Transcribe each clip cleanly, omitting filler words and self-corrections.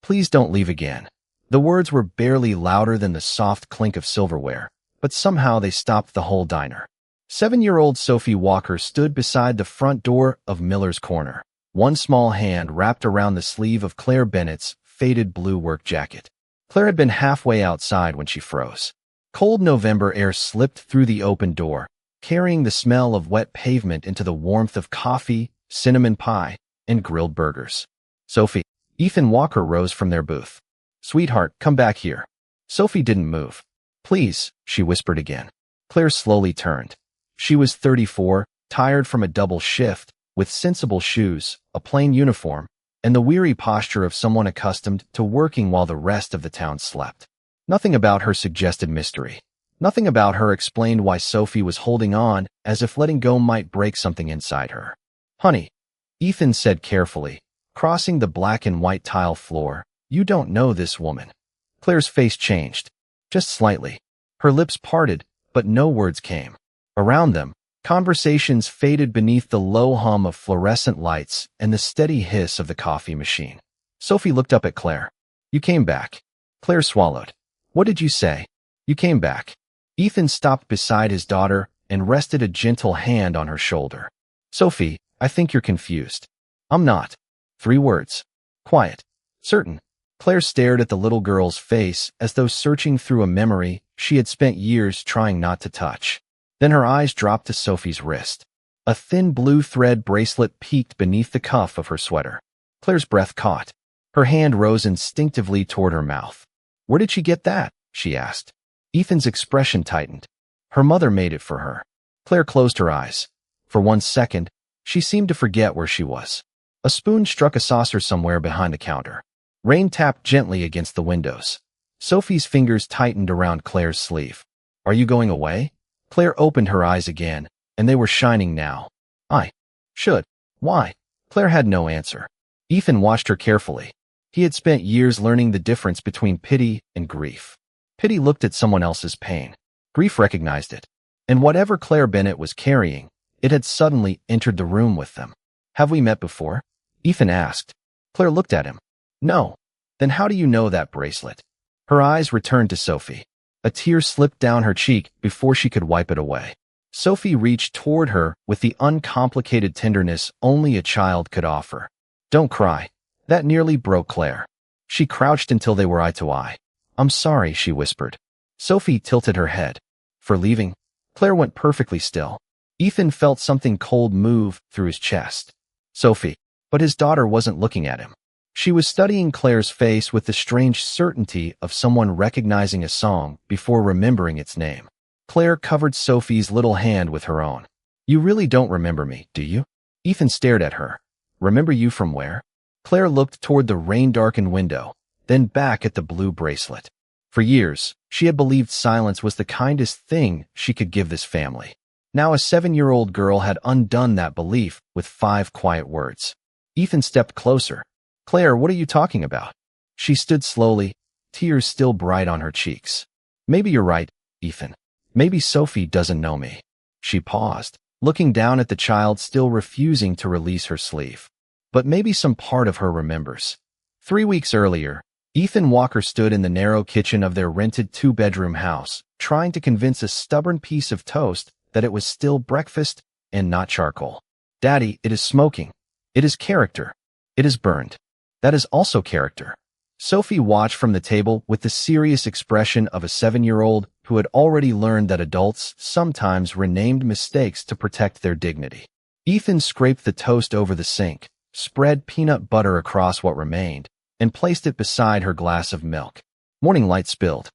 Please don't leave again. The words were barely louder than the soft clink of silverware, but somehow they stopped the whole diner. 7-year-old Sophie Walker stood beside the front door of Miller's Corner, one small hand wrapped around the sleeve of Claire Bennett's faded blue work jacket. Claire had been halfway outside when she froze. Cold November air slipped through the open door, carrying the smell of wet pavement into the warmth of coffee, cinnamon pie, and grilled burgers. Sophie. Ethan Walker rose from their booth. Sweetheart, come back here. Sophie didn't move. Please, she whispered again. Claire slowly turned. She was 34, tired from a double shift, with sensible shoes, a plain uniform, and the weary posture of someone accustomed to working while the rest of the town slept. Nothing about her suggested mystery. Nothing about her explained why Sophie was holding on, as if letting go might break something inside her. Honey, Ethan said carefully, crossing the black and white tile floor, you don't know this woman. Claire's face changed. Just slightly. Her lips parted, but no words came. Around them, conversations faded beneath the low hum of fluorescent lights and the steady hiss of the coffee machine. Sophie looked up at Claire. You came back. Claire swallowed. What did you say? You came back. Ethan stopped beside his daughter and rested a gentle hand on her shoulder. Sophie, I think you're confused. I'm not. 3 words. Quiet. Certain. Claire stared at the little girl's face as though searching through a memory she had spent years trying not to touch. Then her eyes dropped to Sophie's wrist. A thin blue thread bracelet peeked beneath the cuff of her sweater. Claire's breath caught. Her hand rose instinctively toward her mouth. Where did she get that? She asked. Ethan's expression tightened. Her mother made it for her. Claire closed her eyes. For 1 second, she seemed to forget where she was. A spoon struck a saucer somewhere behind the counter. Rain tapped gently against the windows. Sophie's fingers tightened around Claire's sleeve. Are you going away? Claire opened her eyes again, and they were shining now. I should. Why? Claire had no answer. Ethan watched her carefully. He had spent years learning the difference between pity and grief. Pity looked at someone else's pain. Grief recognized it. And whatever Claire Bennett was carrying, it had suddenly entered the room with them. Have we met before? Ethan asked. Claire looked at him. No. Then how do you know that bracelet? Her eyes returned to Sophie. A tear slipped down her cheek before she could wipe it away. Sophie reached toward her with the uncomplicated tenderness only a child could offer. Don't cry. That nearly broke Claire. She crouched until they were eye to eye. I'm sorry, she whispered. Sophie tilted her head. For leaving? Claire went perfectly still. Ethan felt something cold move through his chest. Sophie. But his daughter wasn't looking at him. She was studying Claire's face with the strange certainty of someone recognizing a song before remembering its name. Claire covered Sophie's little hand with her own. You really don't remember me, do you? Ethan stared at her. Remember you from where? Claire looked toward the rain-darkened window, then back at the blue bracelet. For years, she had believed silence was the kindest thing she could give this family. Now a 7-year-old girl had undone that belief with 5 quiet words. Ethan stepped closer. Claire, what are you talking about? She stood slowly, tears still bright on her cheeks. Maybe you're right, Ethan. Maybe Sophie doesn't know me. She paused, looking down at the child still refusing to release her sleeve. But maybe some part of her remembers. 3 weeks earlier, Ethan Walker stood in the narrow kitchen of their rented 2-bedroom house, trying to convince a stubborn piece of toast that it was still breakfast and not charcoal. Daddy, it is smoking. It is character. It is burned. That is also character. Sophie watched from the table with the serious expression of a 7-year-old who had already learned that adults sometimes renamed mistakes to protect their dignity. Ethan scraped the toast over the sink, spread peanut butter across what remained, and placed it beside her glass of milk. Morning light spilled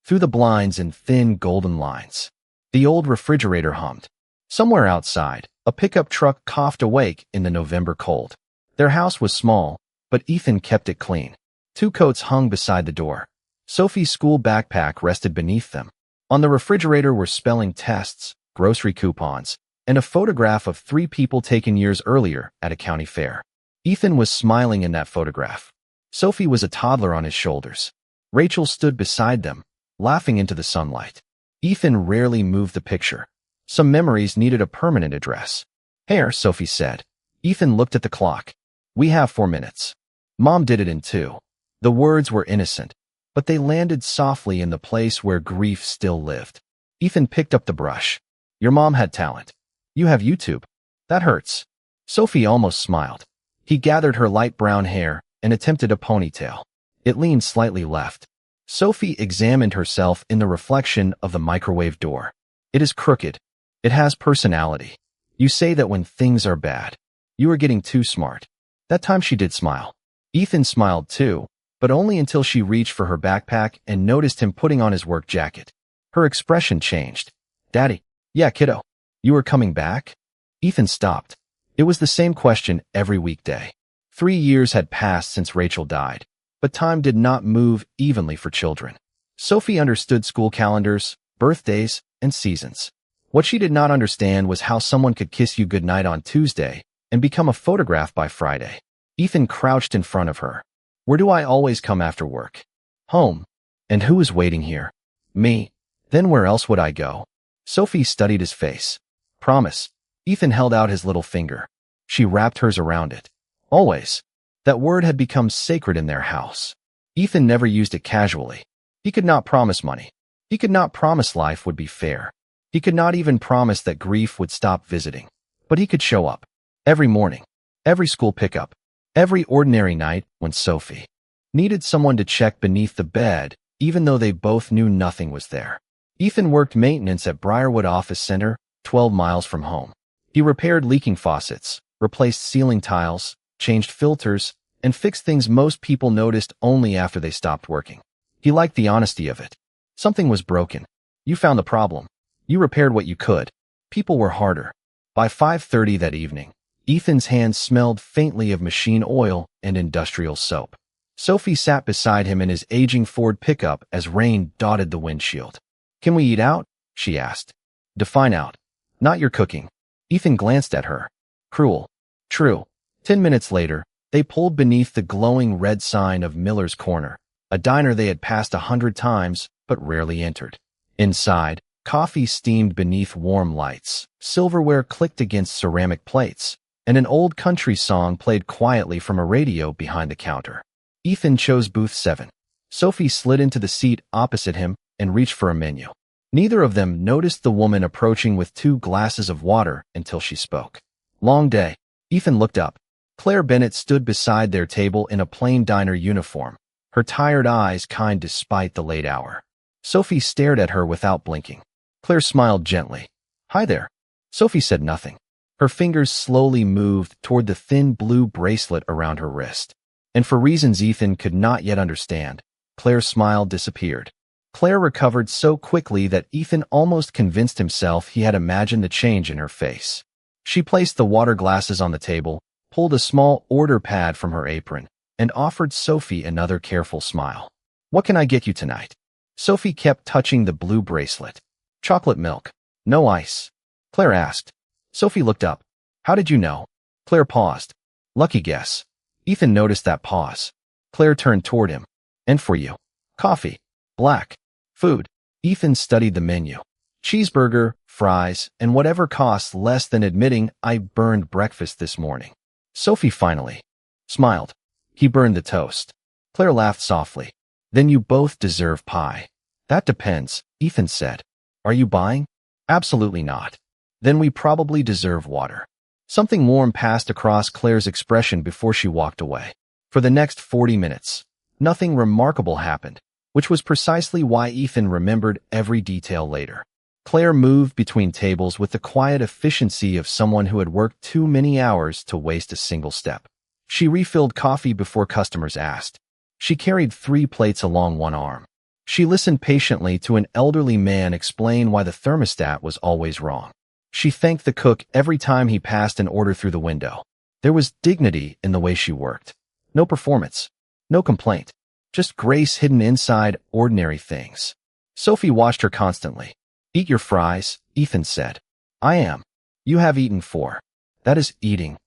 through the blinds in thin golden lines. The old refrigerator hummed. Somewhere outside, a pickup truck coughed awake in the November cold. Their house was small, but Ethan kept it clean. 2 coats hung beside the door. Sophie's school backpack rested beneath them. On the refrigerator were spelling tests, grocery coupons, and a photograph of 3 people taken years earlier at a county fair. Ethan was smiling in that photograph. Sophie was a toddler on his shoulders. Rachel stood beside them, laughing into the sunlight. Ethan rarely moved the picture. Some memories needed a permanent address. Here, Sophie said. Ethan looked at the clock. We have 4 minutes. Mom did it in 2. The words were innocent, but they landed softly in the place where grief still lived. Ethan picked up the brush. Your mom had talent. You have YouTube. That hurts. Sophie almost smiled. He gathered her light brown hair and attempted a ponytail. It leaned slightly left. Sophie examined herself in the reflection of the microwave door. It is crooked. It has personality. You say that when things are bad. You are getting too smart. That time she did smile. Ethan smiled too, but only until she reached for her backpack and noticed him putting on his work jacket. Her expression changed. Daddy. Yeah, kiddo. You are coming back? Ethan stopped. It was the same question every weekday. 3 years had passed since Rachel died, but time did not move evenly for children. Sophie understood school calendars, birthdays, and seasons. What she did not understand was how someone could kiss you goodnight on Tuesday and become a photograph by Friday. Ethan crouched in front of her. Where do I always come after work? Home. And who is waiting here? Me. Then where else would I go? Sophie studied his face. Promise. Ethan held out his little finger. She wrapped hers around it. Always. That word had become sacred in their house. Ethan never used it casually. He could not promise money. He could not promise life would be fair. He could not even promise that grief would stop visiting. But he could show up. Every morning. Every school pickup. Every ordinary night when Sophie needed someone to check beneath the bed, even though they both knew nothing was there. Ethan worked maintenance at Briarwood Office Center, 12 miles from home. He repaired leaking faucets, replaced ceiling tiles, changed filters, and fixed things most people noticed only after they stopped working. He liked the honesty of it. Something was broken. You found the problem. You repaired what you could. People were harder. By 5:30 that evening, Ethan's hands smelled faintly of machine oil and industrial soap. Sophie sat beside him in his aging Ford pickup as rain dotted the windshield. Can we eat out? She asked. Define out. Not your cooking. Ethan glanced at her. Cruel. True. 10 minutes later, they pulled beneath the glowing red sign of Miller's Corner, a diner they had passed 100 times but rarely entered. Inside, coffee steamed beneath warm lights, silverware clicked against ceramic plates, and an old country song played quietly from a radio behind the counter. Ethan chose booth 7. Sophie slid into the seat opposite him and reached for a menu. Neither of them noticed the woman approaching with 2 glasses of water until she spoke. Long day. Ethan looked up. Claire Bennett stood beside their table in a plain diner uniform, her tired eyes kind despite the late hour. Sophie stared at her without blinking. Claire smiled gently. Hi there. Sophie said nothing. Her fingers slowly moved toward the thin blue bracelet around her wrist. And for reasons Ethan could not yet understand, Claire's smile disappeared. Claire recovered so quickly that Ethan almost convinced himself he had imagined the change in her face. She placed the water glasses on the table, pulled a small order pad from her apron, and offered Sophie another careful smile. What can I get you tonight? Sophie kept touching the blue bracelet. Chocolate milk. No ice. Claire asked. Sophie looked up. How did you know? Claire paused. Lucky guess. Ethan noticed that pause. Claire turned toward him. And for you. Coffee. Black. Food. Ethan studied the menu. Cheeseburger, fries, and whatever costs less than admitting I burned breakfast this morning. Sophie finally smiled. He burned the toast. Claire laughed softly. Then you both deserve pie. That depends, Ethan said. Are you buying? Absolutely not. Then we probably deserve water. Something warm passed across Claire's expression before she walked away. For the next 40 minutes, nothing remarkable happened, which was precisely why Ethan remembered every detail later. Claire moved between tables with the quiet efficiency of someone who had worked too many hours to waste a single step. She refilled coffee before customers asked. She carried 3 plates along one arm. She listened patiently to an elderly man explain why the thermostat was always wrong. She thanked the cook every time he passed an order through the window. There was dignity in the way she worked. No performance. No complaint. Just grace hidden inside ordinary things. Sophie watched her constantly. Eat your fries, Ethan said. I am. You have eaten 4. That is eating.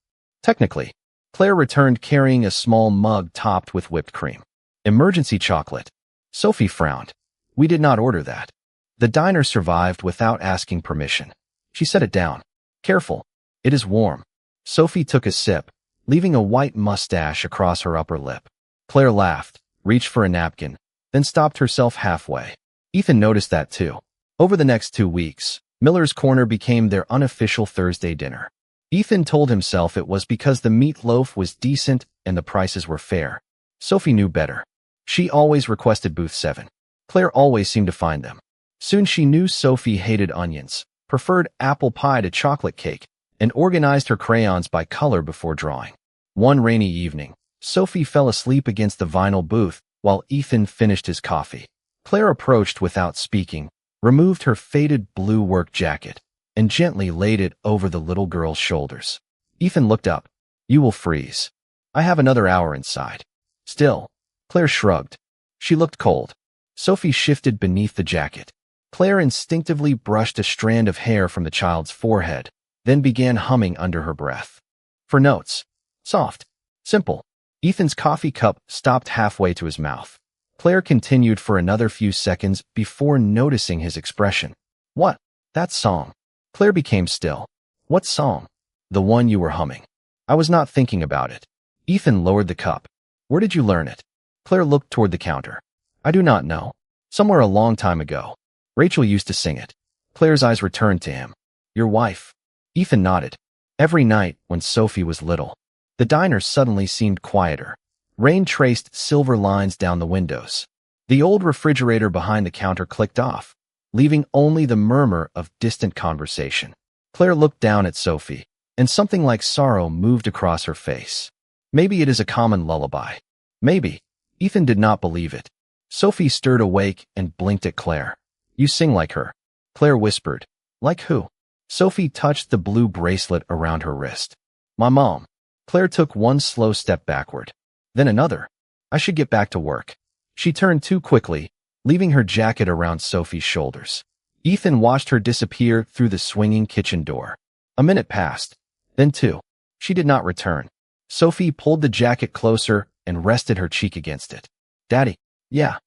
Technically. Claire returned carrying a small mug topped with whipped cream. Emergency chocolate. Sophie frowned. We did not order that. The diner survived without asking permission. She set it down. Careful. It is warm. Sophie took a sip, leaving a white mustache across her upper lip. Claire laughed. reached for a napkin, then stopped herself halfway. Ethan noticed that too. Over the next 2 weeks, Miller's Corner became their unofficial Thursday dinner. Ethan told himself it was because the meatloaf was decent and the prices were fair. Sophie knew better. She always requested Booth 7. Claire always seemed to find them. Soon she knew Sophie hated onions, preferred apple pie to chocolate cake, and organized her crayons by color before drawing. One rainy evening, Sophie fell asleep against the vinyl booth while Ethan finished his coffee. Claire approached without speaking, removed her faded blue work jacket, and gently laid it over the little girl's shoulders. Ethan looked up. "You will freeze. I have another hour inside." "Still." Claire shrugged. She looked cold. Sophie shifted beneath the jacket. Claire instinctively brushed a strand of hair from the child's forehead, then began humming under her breath. For notes. Soft. Simple. Ethan's coffee cup stopped halfway to his mouth. Claire continued for another few seconds before noticing his expression. "What? That song." Claire became still. "What song?" "The one you were humming." "I was not thinking about it." Ethan lowered the cup. "Where did you learn it?" Claire looked toward the counter. "I do not know. Somewhere a long time ago. Rachel used to sing it." Claire's eyes returned to him. "Your wife?" Ethan nodded. "Every night, when Sophie was little." The diner suddenly seemed quieter. Rain traced silver lines down the windows. The old refrigerator behind the counter clicked off, leaving only the murmur of distant conversation. Claire looked down at Sophie, and something like sorrow moved across her face. Maybe it is a common lullaby. Maybe. Ethan did not believe it. Sophie stirred awake and blinked at Claire. "You sing like her." Claire whispered. "Like who?" Sophie touched the blue bracelet around her wrist. "My mom." Claire took one slow step backward. Then another. "I should get back to work." She turned too quickly, leaving her jacket around Sophie's shoulders. Ethan watched her disappear through the swinging kitchen door. A minute passed, then 2. She did not return. Sophie pulled the jacket closer and rested her cheek against it. "Daddy." "Yeah.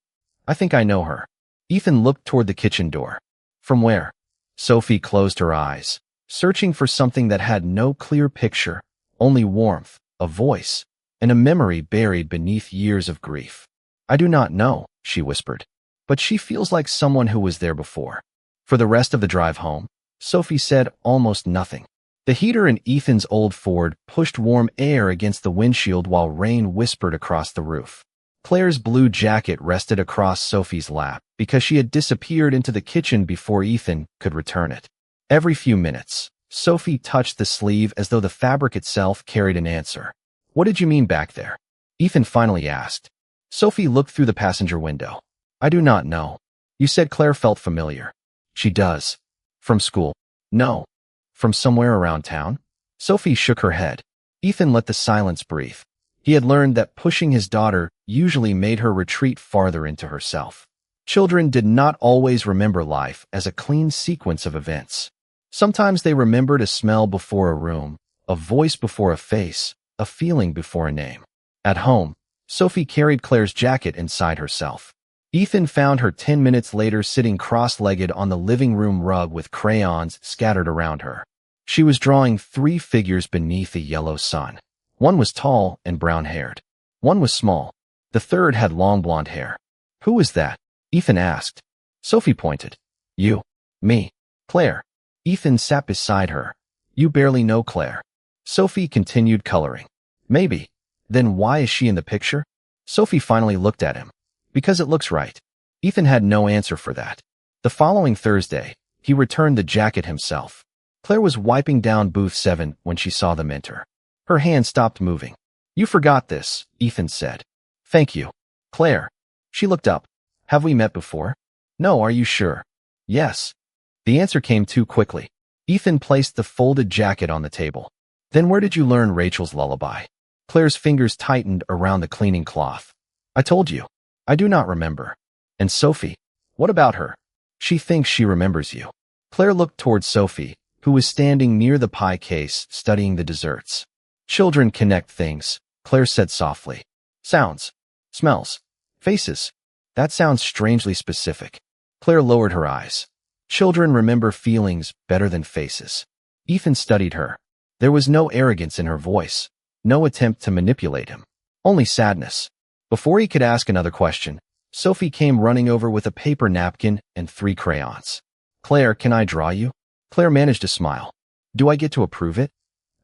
I think I know her." Ethan looked toward the kitchen door. "From where?" Sophie closed her eyes, searching for something that had no clear picture, only warmth, a voice, and a memory buried beneath years of grief. "I do not know," she whispered, "but she feels like someone who was there before." For the rest of the drive home, Sophie said almost nothing. The heater in Ethan's old Ford pushed warm air against the windshield while rain whispered across the roof. Claire's blue jacket rested across Sophie's lap because she had disappeared into the kitchen before Ethan could return it. Every few minutes, Sophie touched the sleeve as though the fabric itself carried an answer. "What did you mean back there?" Ethan finally asked. Sophie looked through the passenger window. "I do not know. You said Claire felt familiar." "She does." "From school?" "No." "From somewhere around town?" Sophie shook her head. Ethan let the silence breathe. He had learned that pushing his daughter usually made her retreat farther into herself. Children did not always remember life as a clean sequence of events. Sometimes they remembered a smell before a room, a voice before a face, a feeling before a name. At home, Sophie carried Claire's jacket inside herself. Ethan found her 10 minutes later sitting cross-legged on the living room rug with crayons scattered around her. She was drawing 3 figures beneath a yellow sun. One was tall and brown-haired. One was small. The third had long blonde hair. "Who is that?" Ethan asked. Sophie pointed. "You." "Me." "Claire." Ethan sat beside her. "You barely know Claire." Sophie continued coloring. "Maybe. Then why is she in the picture?" Sophie finally looked at him. "Because it looks right." Ethan had no answer for that. The following Thursday, he returned the jacket himself. Claire was wiping down booth 7 when she saw them enter. Her hand stopped moving. "You forgot this," Ethan said. "Thank you." "Claire." She looked up. "Have we met before?" "No, are you sure?" "Yes." The answer came too quickly. Ethan placed the folded jacket on the table. "Then where did you learn Rachel's lullaby?" Claire's fingers tightened around the cleaning cloth. "I told you. I do not remember." "And Sophie? What about her?" "She thinks she remembers you." Claire looked toward Sophie, who was standing near the pie case studying the desserts. "Children connect things," Claire said softly. "Sounds. Smells. Faces. That sounds strangely specific." Claire lowered her eyes. "Children remember feelings better than faces." Ethan studied her. There was no arrogance in her voice, no attempt to manipulate him. Only sadness. Before he could ask another question, Sophie came running over with a paper napkin and 3 crayons. Claire, can I draw you? Claire managed to smile. Do I get to approve it?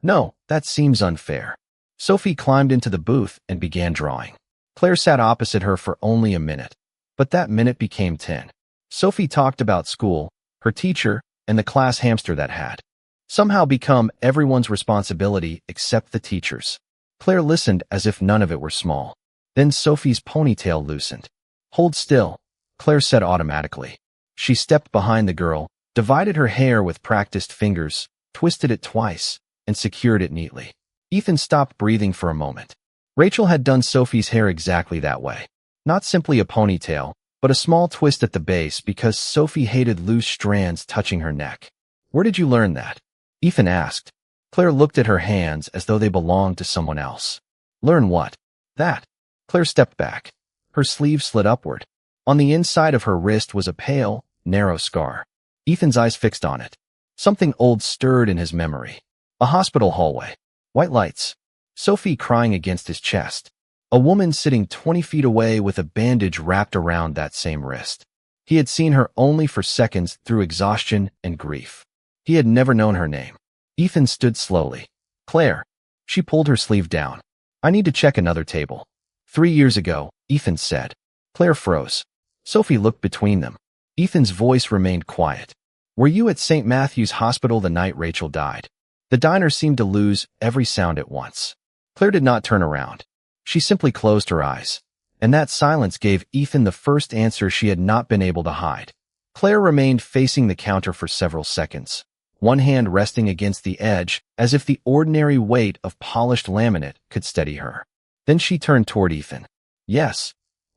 No, that seems unfair. Sophie climbed into the booth and began drawing. Claire sat opposite her for only a minute, but that minute became 10. Sophie talked about school, her teacher, and the class hamster that had somehow become everyone's responsibility except the teacher's. Claire listened as if none of it were small. Then Sophie's ponytail loosened. Hold still, Claire said automatically. She stepped behind the girl, divided her hair with practiced fingers, twisted it twice, and secured it neatly. Ethan stopped breathing for a moment. Rachel had done Sophie's hair exactly that way. Not simply a ponytail, but a small twist at the base because Sophie hated loose strands touching her neck. Where did you learn that? Ethan asked. Claire looked at her hands as though they belonged to someone else. Learn what? That. Claire stepped back. Her sleeve slid upward. On the inside of her wrist was a pale, narrow scar. Ethan's eyes fixed on it. Something old stirred in his memory. A hospital hallway. White lights. Sophie crying against his chest. A woman sitting 20 feet away with a bandage wrapped around that same wrist. He had seen her only for seconds through exhaustion and grief. He had never known her name. Ethan stood slowly. Claire. She pulled her sleeve down. I need to check another table. 3 years ago, Ethan said. Claire froze. Sophie looked between them. Ethan's voice remained quiet. Were you at St. Matthew's Hospital the night Rachel died? The diner seemed to lose every sound at once. Claire did not turn around. She simply closed her eyes. And that silence gave Ethan the first answer she had not been able to hide. Claire remained facing the counter for several seconds, one hand resting against the edge as if the ordinary weight of polished laminate could steady her. Then she turned toward Ethan. Yes.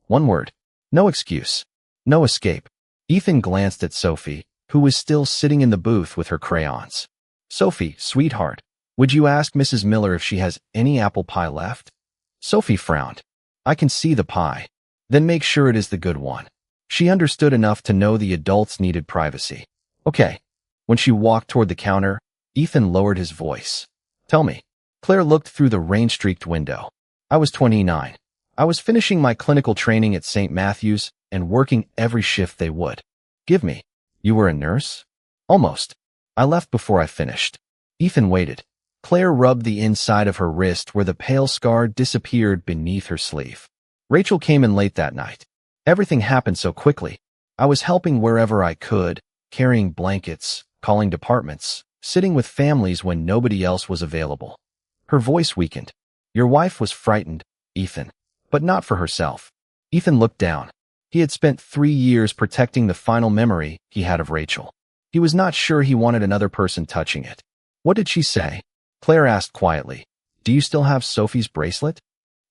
One word. No excuse. No escape. Ethan glanced at Sophie, who was still sitting in the booth with her crayons. Sophie, sweetheart, would you ask Mrs. Miller if she has any apple pie left? Sophie frowned. I can see the pie. Then make sure it is the good one. She understood enough to know the adults needed privacy. Okay. When she walked toward the counter, Ethan lowered his voice. Tell me. Claire looked through the rain-streaked window. I was 29. I was finishing my clinical training at St. Matthew's and working every shift they would give me. You were a nurse? Almost. I left before I finished. Ethan waited. Claire rubbed the inside of her wrist where the pale scar disappeared beneath her sleeve. Rachel came in late that night. Everything happened so quickly. I was helping wherever I could, carrying blankets, calling departments, sitting with families when nobody else was available. Her voice weakened. Your wife was frightened, Ethan, but not for herself. Ethan looked down. He had spent 3 years protecting the final memory he had of Rachel. He was not sure he wanted another person touching it. What did she say? Claire asked quietly. Do you still have Sophie's bracelet?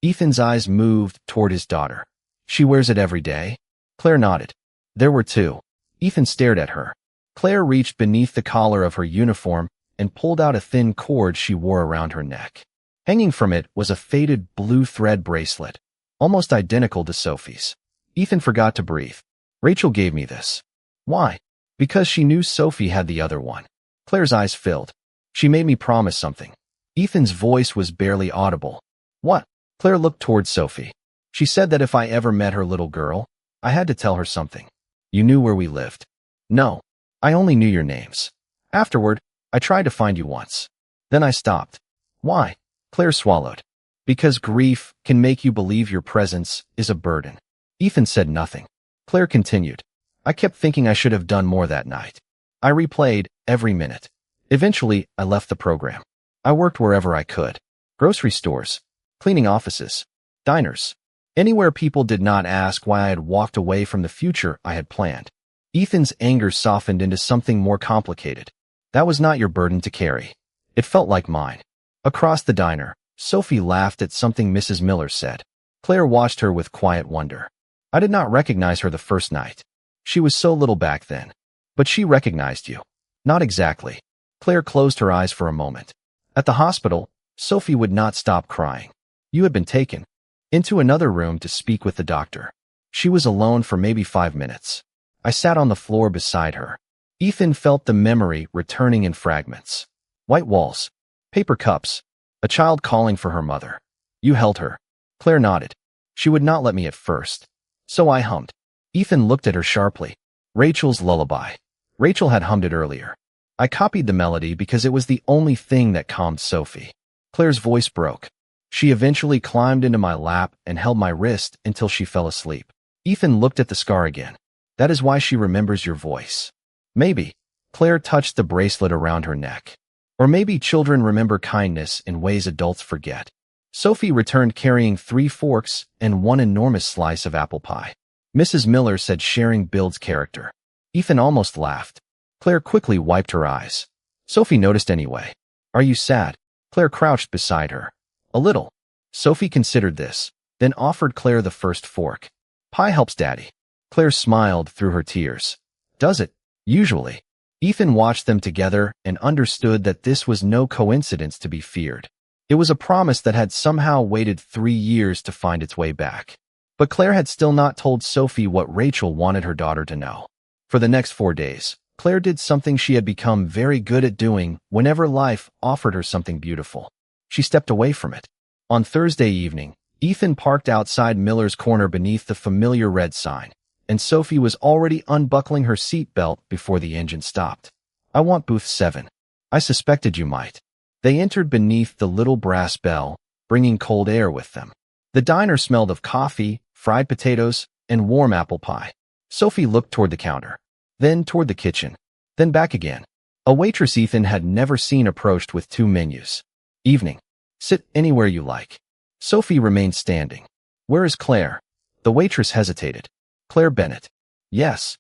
Ethan's eyes moved toward his daughter. She wears it every day? Claire nodded. There were 2. Ethan stared at her. Claire reached beneath the collar of her uniform and pulled out a thin cord she wore around her neck. Hanging from it was a faded blue thread bracelet, almost identical to Sophie's. Ethan forgot to breathe. Rachel gave me this. Why? Because she knew Sophie had the other one. Claire's eyes filled. She made me promise something. Ethan's voice was barely audible. What? Claire looked toward Sophie. She said that if I ever met her little girl, I had to tell her something. You knew where we lived. No. I only knew your names. Afterward, I tried to find you once. Then I stopped. Why? Claire swallowed. Because grief can make you believe your presence is a burden. Ethan said nothing. Claire continued. I kept thinking I should have done more that night. I replayed every minute. Eventually, I left the program. I worked wherever I could. Grocery stores, cleaning offices, diners, anywhere people did not ask why I had walked away from the future I had planned. Ethan's anger softened into something more complicated. That was not your burden to carry. It felt like mine. Across the diner, Sophie laughed at something Mrs. Miller said. Claire watched her with quiet wonder. I did not recognize her the first night. She was so little back then. But she recognized you. Not exactly. Claire closed her eyes for a moment. At the hospital, Sophie would not stop crying. You had been taken into another room to speak with the doctor. She was alone for maybe 5 minutes. I sat on the floor beside her. Ethan felt the memory returning in fragments. White walls, paper cups, a child calling for her mother. You held her. Claire nodded. She would not let me at first. So I hummed. Ethan looked at her sharply. Rachel's Lullaby. Rachel had hummed it earlier. I copied the melody because it was the only thing that calmed Sophie. Claire's voice broke. She eventually climbed into my lap and held my wrist until she fell asleep. Ethan looked at the scar again. That is why she remembers your voice. Maybe. Claire touched the bracelet around her neck. Or maybe children remember kindness in ways adults forget. Sophie returned carrying 3 forks and 1 enormous slice of apple pie. Mrs. Miller said sharing builds character. Ethan almost laughed. Claire quickly wiped her eyes. Sophie noticed anyway. Are you sad? Claire crouched beside her. A little. Sophie considered this, then offered Claire the first fork. Pie helps Daddy. Claire smiled through her tears. Does it? Usually. Ethan watched them together and understood that this was no coincidence to be feared. It was a promise that had somehow waited 3 years to find its way back. But Claire had still not told Sophie what Rachel wanted her daughter to know. For the next 4 days, Claire did something she had become very good at doing whenever life offered her something beautiful. She stepped away from it. On Thursday evening, Ethan parked outside Miller's Corner beneath the familiar red sign, and Sophie was already unbuckling her seatbelt before the engine stopped. I want booth 7. I suspected you might. They entered beneath the little brass bell, bringing cold air with them. The diner smelled of coffee, fried potatoes, and warm apple pie. Sophie looked toward the counter, then toward the kitchen, then back again. A waitress Ethan had never seen approached with 2 menus. Evening. Sit anywhere you like. Sophie remained standing. Where is Claire? The waitress hesitated. Claire Bennett. Yes.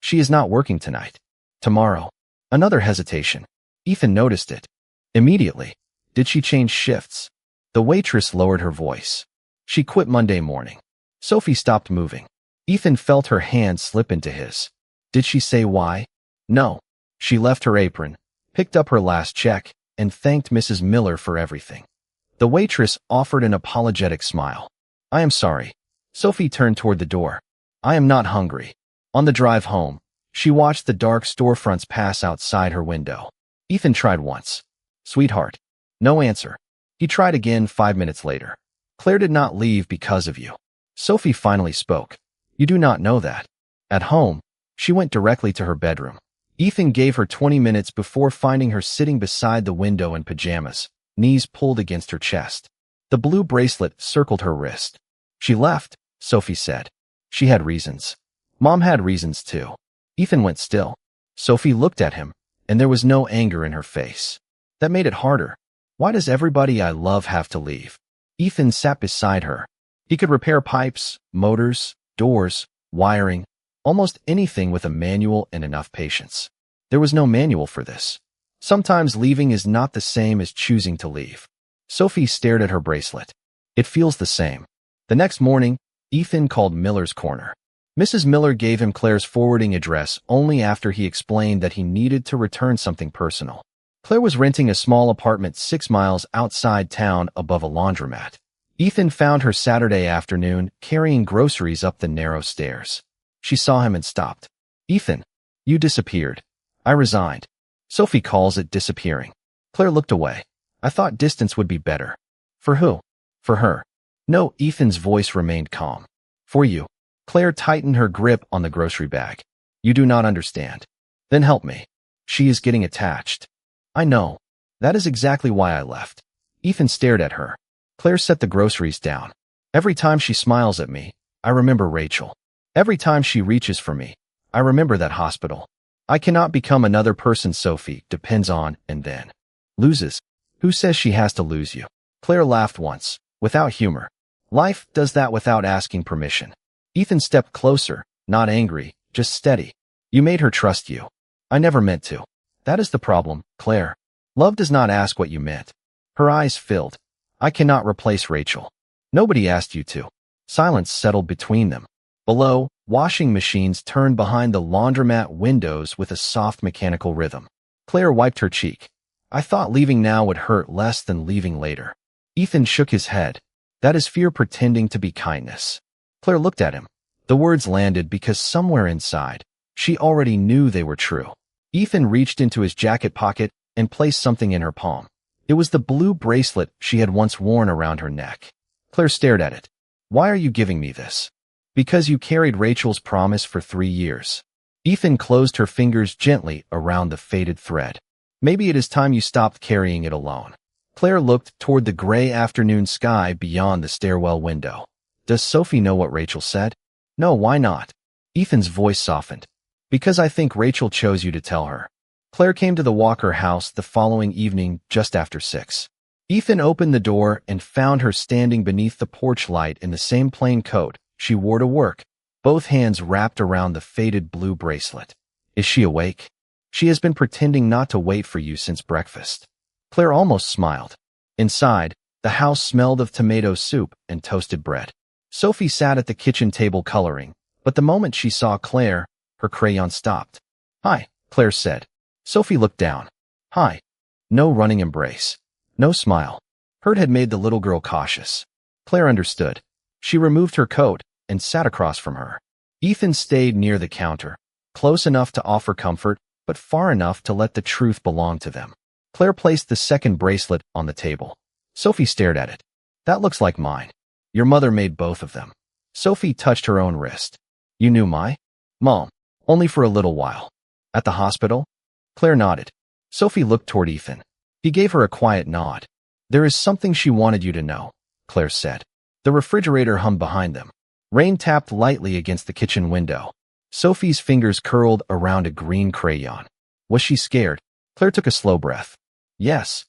She is not working tonight. Tomorrow. Another hesitation. Ethan noticed it. Immediately. Did she change shifts? The waitress lowered her voice. She quit Monday morning. Sophie stopped moving. Ethan felt her hand slip into his. Did she say why? No. She left her apron, picked up her last check, and thanked Mrs. Miller for everything. The waitress offered an apologetic smile. I am sorry. Sophie turned toward the door. I am not hungry. On the drive home, she watched the dark storefronts pass outside her window. Ethan tried once. Sweetheart. No answer. He tried again 5 minutes later. Claire did not leave because of you. Sophie finally spoke. You do not know that. At home, she went directly to her bedroom. Ethan gave her 20 minutes before finding her sitting beside the window in pajamas, knees pulled against her chest. The blue bracelet circled her wrist. She left, Sophie said. She had reasons. Mom had reasons too. Ethan went still. Sophie looked at him, and there was no anger in her face. That made it harder. Why does everybody I love have to leave? Ethan sat beside her. He could repair pipes, motors, doors, wiring, almost anything with a manual and enough patience. There was no manual for this. Sometimes leaving is not the same as choosing to leave. Sophie stared at her bracelet. It feels the same. The next morning, Ethan called Miller's Corner. Mrs. Miller gave him Claire's forwarding address only after he explained that he needed to return something personal. Claire was renting a small apartment 6 miles outside town above a laundromat. Ethan found her Saturday afternoon carrying groceries up the narrow stairs. She saw him and stopped. Ethan, you disappeared. I resigned. Sophie calls it disappearing. Claire looked away. I thought distance would be better. For who? For her. No, Ethan's voice remained calm. For you. Claire tightened her grip on the grocery bag. You do not understand. Then help me. She is getting attached. I know. That is exactly why I left. Ethan stared at her. Claire set the groceries down. Every time she smiles at me, I remember Rachel. Every time she reaches for me, I remember that hospital. I cannot become another person Sophie depends on and then loses. Who says she has to lose you? Claire laughed once, without humor. Life does that without asking permission. Ethan stepped closer, not angry, just steady. You made her trust you. I never meant to. That is the problem, Claire. Love does not ask what you meant. Her eyes filled. I cannot replace Rachel. Nobody asked you to. Silence settled between them. Below, washing machines turned behind the laundromat windows with a soft mechanical rhythm. Claire wiped her cheek. I thought leaving now would hurt less than leaving later. Ethan shook his head. That is fear pretending to be kindness. Claire looked at him. The words landed because somewhere inside, she already knew they were true. Ethan reached into his jacket pocket and placed something in her palm. It was the blue bracelet she had once worn around her neck. Claire stared at it. Why are you giving me this? Because you carried Rachel's promise for 3 years. Ethan closed her fingers gently around the faded thread. Maybe it is time you stopped carrying it alone. Claire looked toward the gray afternoon sky beyond the stairwell window. Does Sophie know what Rachel said? No, why not? Ethan's voice softened. Because I think Rachel chose you to tell her. Claire came to the Walker house the following evening just after 6. Ethan opened the door and found her standing beneath the porch light in the same plain coat she wore to work, both hands wrapped around the faded blue bracelet. Is she awake? She has been pretending not to wait for you since breakfast. Claire almost smiled. Inside, the house smelled of tomato soup and toasted bread. Sophie sat at the kitchen table coloring, but the moment she saw Claire, her crayon stopped. Hi, Claire said. Sophie looked down. Hi. No running embrace. No smile. Hurt had made the little girl cautious. Claire understood. She removed her coat and sat across from her. Ethan stayed near the counter, close enough to offer comfort, but far enough to let the truth belong to them. Claire placed the second bracelet on the table. Sophie stared at it. That looks like mine. Your mother made both of them. Sophie touched her own wrist. You knew my mom, only for a little while. At the hospital? Claire nodded. Sophie looked toward Ethan. He gave her a quiet nod. There is something she wanted you to know, Claire said. The refrigerator hummed behind them. Rain tapped lightly against the kitchen window. Sophie's fingers curled around a green crayon. Was she scared? Claire took a slow breath. Yes.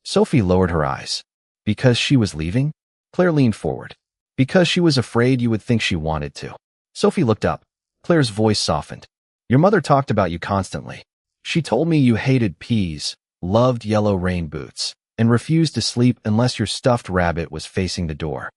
Sophie lowered her eyes. Because she was leaving? Claire leaned forward. Because she was afraid you would think she wanted to. Sophie looked up. Claire's voice softened. Your mother talked about you constantly. She told me you hated peas, loved yellow rain boots, and refused to sleep unless your stuffed rabbit was facing the door.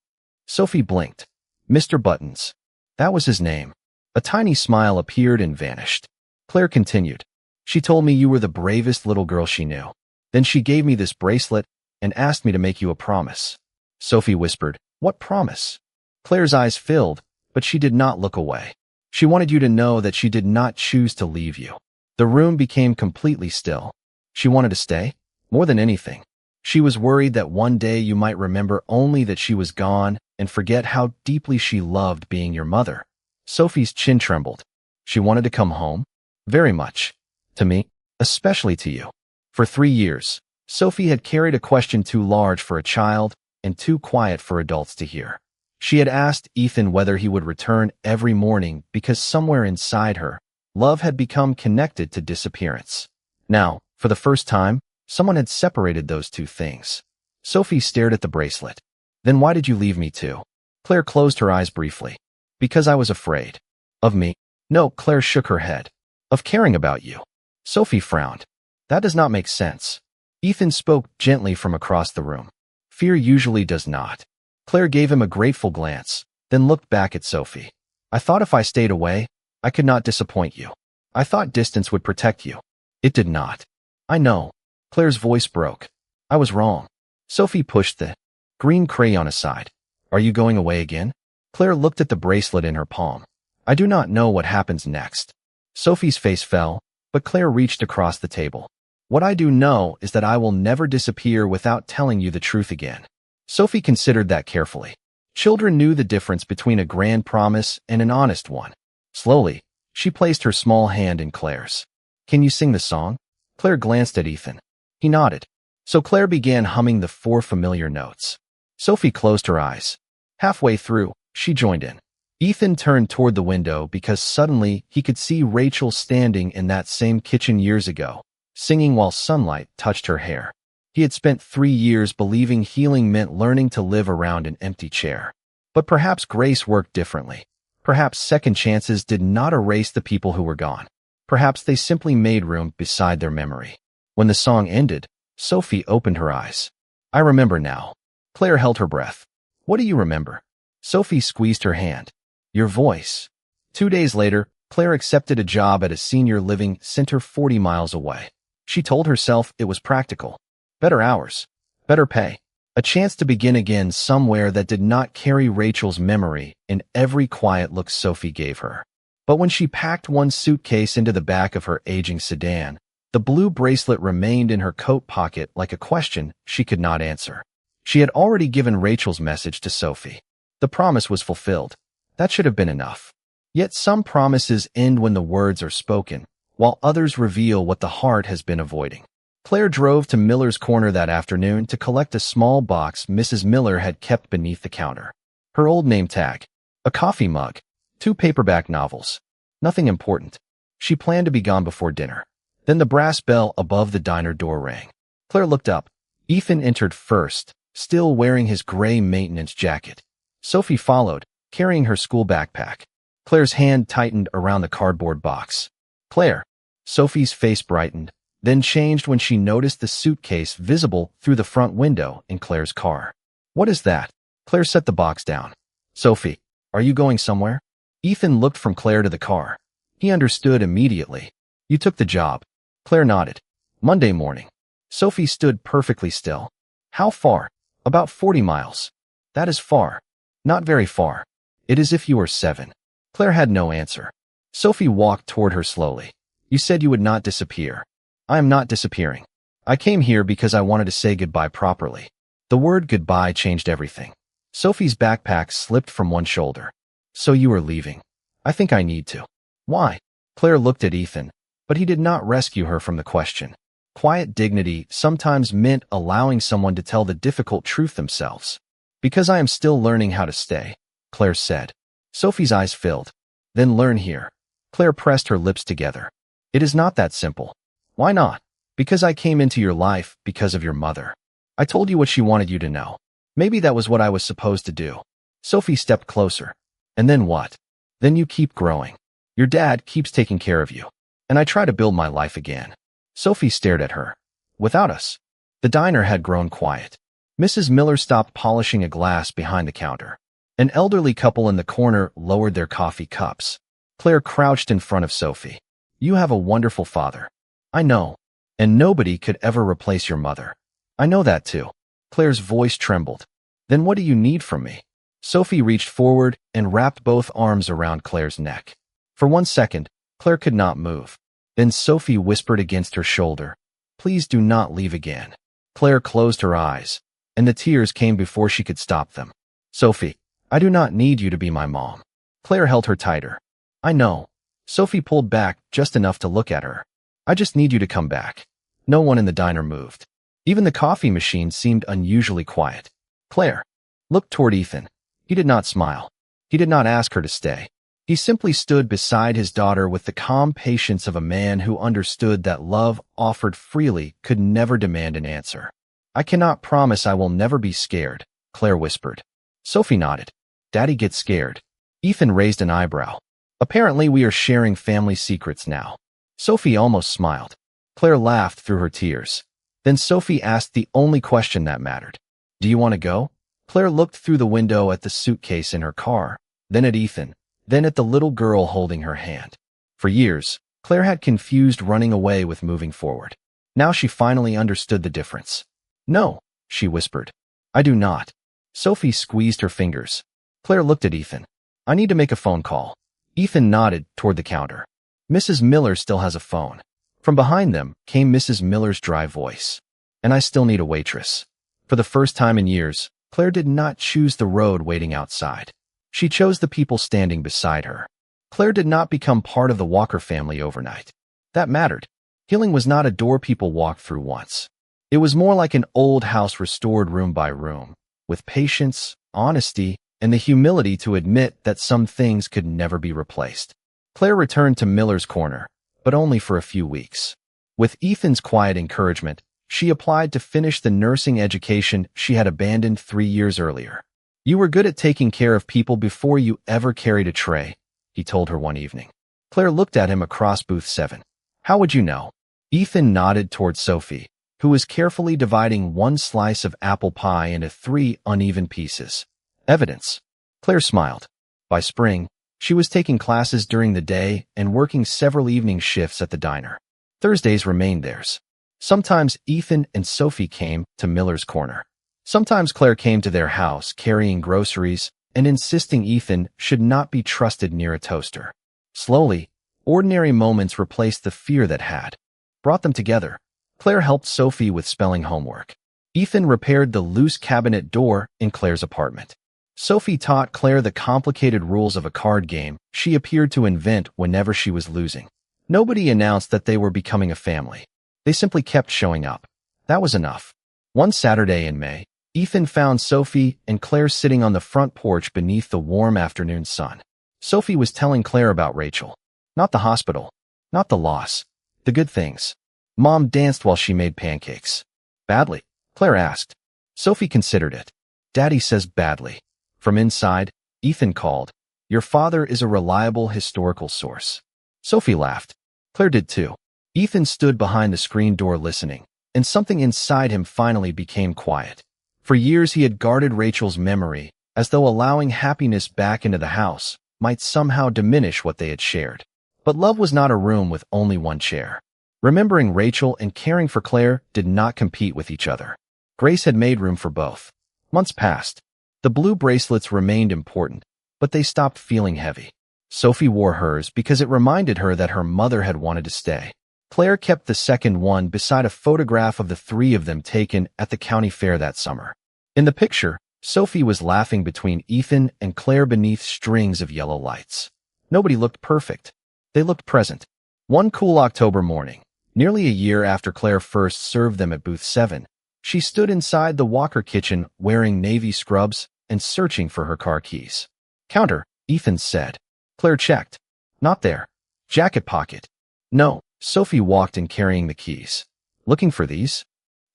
Sophie blinked. Mr. Buttons. That was his name. A tiny smile appeared and vanished. Claire continued. She told me you were the bravest little girl she knew. Then she gave me this bracelet and asked me to make you a promise. Sophie whispered, What promise? Claire's eyes filled, but she did not look away. She wanted you to know that she did not choose to leave you. The room became completely still. She wanted to stay, more than anything. She was worried that one day you might remember only that she was gone and forget how deeply she loved being your mother. Sophie's chin trembled. She wanted to come home? Very much. To me, especially to you. For 3 years, Sophie had carried a question too large for a child and too quiet for adults to hear. She had asked Ethan whether he would return every morning because somewhere inside her, love had become connected to disappearance. Now, for the first time, someone had separated those two things. Sophie stared at the bracelet. Then why did you leave me too? Claire closed her eyes briefly. Because I was afraid. Of me? No, Claire shook her head. Of caring about you. Sophie frowned. That does not make sense. Ethan spoke gently from across the room. Fear usually does not. Claire gave him a grateful glance, then looked back at Sophie. I thought if I stayed away, I could not disappoint you. I thought distance would protect you. It did not. I know. Claire's voice broke. I was wrong. Sophie pushed the green crayon aside. Are you going away again? Claire looked at the bracelet in her palm. I do not know what happens next. Sophie's face fell, but Claire reached across the table. What I do know is that I will never disappear without telling you the truth again. Sophie considered that carefully. Children knew the difference between a grand promise and an honest one. Slowly, she placed her small hand in Claire's. Can you sing the song? Claire glanced at Ethan. He nodded. So Claire began humming the 4 familiar notes. Sophie closed her eyes. Halfway through, she joined in. Ethan turned toward the window because suddenly he could see Rachel standing in that same kitchen years ago, singing while sunlight touched her hair. He had spent 3 years believing healing meant learning to live around an empty chair. But perhaps grace worked differently. Perhaps second chances did not erase the people who were gone. Perhaps they simply made room beside their memory. When the song ended, Sophie opened her eyes. I remember now. Claire held her breath. What do you remember? Sophie squeezed her hand. Your voice. 2 days later, Claire accepted a job at a senior living center 40 miles away. She told herself it was practical. Better hours. Better pay. A chance to begin again somewhere that did not carry Rachel's memory in every quiet look Sophie gave her. But when she packed one suitcase into the back of her aging sedan, the blue bracelet remained in her coat pocket like a question she could not answer. She had already given Rachel's message to Sophie. The promise was fulfilled. That should have been enough. Yet some promises end when the words are spoken, while others reveal what the heart has been avoiding. Claire drove to Miller's Corner that afternoon to collect a small box Mrs. Miller had kept beneath the counter. Her old name tag, a coffee mug, 2 paperback novels. Nothing important. She planned to be gone before dinner. Then the brass bell above the diner door rang. Claire looked up. Ethan entered first, still wearing his gray maintenance jacket. Sophie followed, carrying her school backpack. Claire's hand tightened around the cardboard box. Claire. Sophie's face brightened, then changed when she noticed the suitcase visible through the front window in Claire's car. What is that? Claire set the box down. Sophie, are you going somewhere? Ethan looked from Claire to the car. He understood immediately. You took the job. Claire nodded. Monday morning. Sophie stood perfectly still. How far? About 40 miles. That is far. Not very far. It is if you were 7. Claire had no answer. Sophie walked toward her slowly. You said you would not disappear. I am not disappearing. I came here because I wanted to say goodbye properly. The word goodbye changed everything. Sophie's backpack slipped from one shoulder. So you are leaving. I think I need to. Why? Claire looked at Ethan, but he did not rescue her from the question. Quiet dignity sometimes meant allowing someone to tell the difficult truth themselves. Because I am still learning how to stay, Claire said. Sophie's eyes filled. Then learn here. Claire pressed her lips together. It is not that simple. Why not? Because I came into your life because of your mother. I told you what she wanted you to know. Maybe that was what I was supposed to do. Sophie stepped closer. And then what? Then you keep growing. Your dad keeps taking care of you. And I try to build my life again. Sophie stared at her. Without us. The diner had grown quiet. Mrs. Miller stopped polishing a glass behind the counter. An elderly couple in the corner lowered their coffee cups. Claire crouched in front of Sophie. You have a wonderful father. I know. And nobody could ever replace your mother. I know that too. Claire's voice trembled. Then what do you need from me? Sophie reached forward and wrapped both arms around Claire's neck. For 1 second, Claire could not move. Then Sophie whispered against her shoulder, Please do not leave again. Claire closed her eyes, and the tears came before she could stop them. Sophie, I do not need you to be my mom. Claire held her tighter. I know. Sophie pulled back just enough to look at her. I just need you to come back. No one in the diner moved. Even the coffee machine seemed unusually quiet. Claire looked toward Ethan. He did not smile. He did not ask her to stay. He simply stood beside his daughter with the calm patience of a man who understood that love offered freely could never demand an answer. I cannot promise I will never be scared, Claire whispered. Sophie nodded. Daddy gets scared. Ethan raised an eyebrow. Apparently we are sharing family secrets now. Sophie almost smiled. Claire laughed through her tears. Then Sophie asked the only question that mattered. Do you want to go? Claire looked through the window at the suitcase in her car, then at Ethan, then at the little girl holding her hand. For years, Claire had confused running away with moving forward. Now she finally understood the difference. No, she whispered. I do not. Sophie squeezed her fingers. Claire looked at Ethan. I need to make a phone call. Ethan nodded toward the counter. Mrs. Miller still has a phone. From behind them came Mrs. Miller's dry voice. And I still need a waitress. For the first time in years, Claire did not choose the road waiting outside. She chose the people standing beside her. Claire did not become part of the Walker family overnight. That mattered. Healing was not a door people walked through once. It was more like an old house restored room by room, with patience, honesty, and the humility to admit that some things could never be replaced. Claire returned to Miller's Corner, but only for a few weeks. With Ethan's quiet encouragement, she applied to finish the nursing education she had abandoned 3 years earlier. You were good at taking care of people before you ever carried a tray, he told her one evening. Claire looked at him across booth 7. How would you know? Ethan nodded toward Sophie, who was carefully dividing one slice of apple pie into 3 uneven pieces. Evidence. Claire smiled. By spring, she was taking classes during the day and working several evening shifts at the diner. Thursdays remained theirs. Sometimes Ethan and Sophie came to Miller's Corner. Sometimes Claire came to their house carrying groceries and insisting Ethan should not be trusted near a toaster. Slowly, ordinary moments replaced the fear that had brought them together. Claire helped Sophie with spelling homework. Ethan repaired the loose cabinet door in Claire's apartment. Sophie taught Claire the complicated rules of a card game she appeared to invent whenever she was losing. Nobody announced that they were becoming a family. They simply kept showing up. That was enough. One Saturday in May, Ethan found Sophie and Claire sitting on the front porch beneath the warm afternoon sun. Sophie was telling Claire about Rachel. Not the hospital. Not the loss. The good things. Mom danced while she made pancakes. Badly? Claire asked. Sophie considered it. Daddy says badly. From inside, Ethan called. Your father is a reliable historical source. Sophie laughed. Claire did too. Ethan stood behind the screen door listening, and something inside him finally became quiet. For years he had guarded Rachel's memory, as though allowing happiness back into the house might somehow diminish what they had shared. But love was not a room with only one chair. Remembering Rachel and caring for Claire did not compete with each other. Grace had made room for both. Months passed. The blue bracelets remained important, but they stopped feeling heavy. Sophie wore hers because it reminded her that her mother had wanted to stay. Claire kept the second one beside a photograph of the three of them taken at the county fair that summer. In the picture, Sophie was laughing between Ethan and Claire beneath strings of yellow lights. Nobody looked perfect. They looked present. One cool October morning, nearly a year after Claire first served them at Booth 7, she stood inside the Walker kitchen wearing navy scrubs and searching for her car keys. Counter, Ethan said. Claire checked. Not there. Jacket pocket. No. Sophie walked in carrying the keys. Looking for these?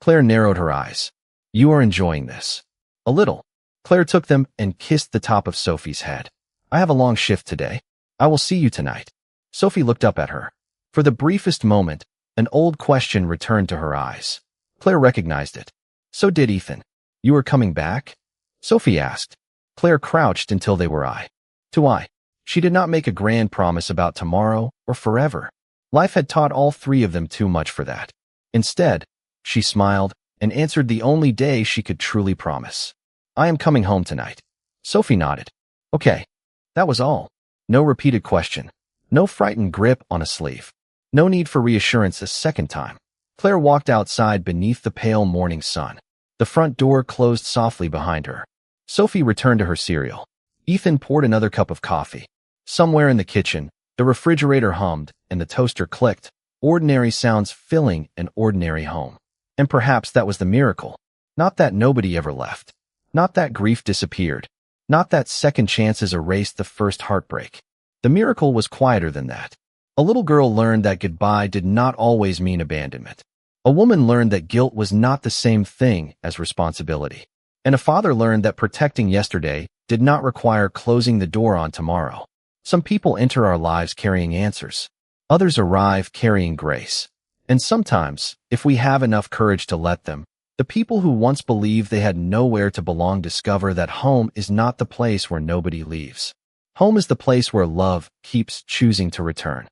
Claire narrowed her eyes. You are enjoying this. A little. Claire took them and kissed the top of Sophie's head. I have a long shift today. I will see you tonight. Sophie looked up at her. For the briefest moment, an old question returned to her eyes. Claire recognized it. So did Ethan. You are coming back? Sophie asked. Claire crouched until they were eye to eye. She did not make a grand promise about tomorrow or forever. Life had taught all three of them too much for that. Instead, she smiled and answered the only day she could truly promise. I am coming home tonight. Sophie nodded. Okay. That was all. No repeated question. No frightened grip on a sleeve. No need for reassurance a second time. Claire walked outside beneath the pale morning sun. The front door closed softly behind her. Sophie returned to her cereal. Ethan poured another cup of coffee. Somewhere in the kitchen, the refrigerator hummed and the toaster clicked, ordinary sounds filling an ordinary home. And perhaps that was the miracle. Not that nobody ever left. Not that grief disappeared. Not that second chances erased the first heartbreak. The miracle was quieter than that. A little girl learned that goodbye did not always mean abandonment. A woman learned that guilt was not the same thing as responsibility. And a father learned that protecting yesterday did not require closing the door on tomorrow. Some people enter our lives carrying answers. Others arrive carrying grace. And sometimes, if we have enough courage to let them, the people who once believed they had nowhere to belong discover that home is not the place where nobody leaves. Home is the place where love keeps choosing to return.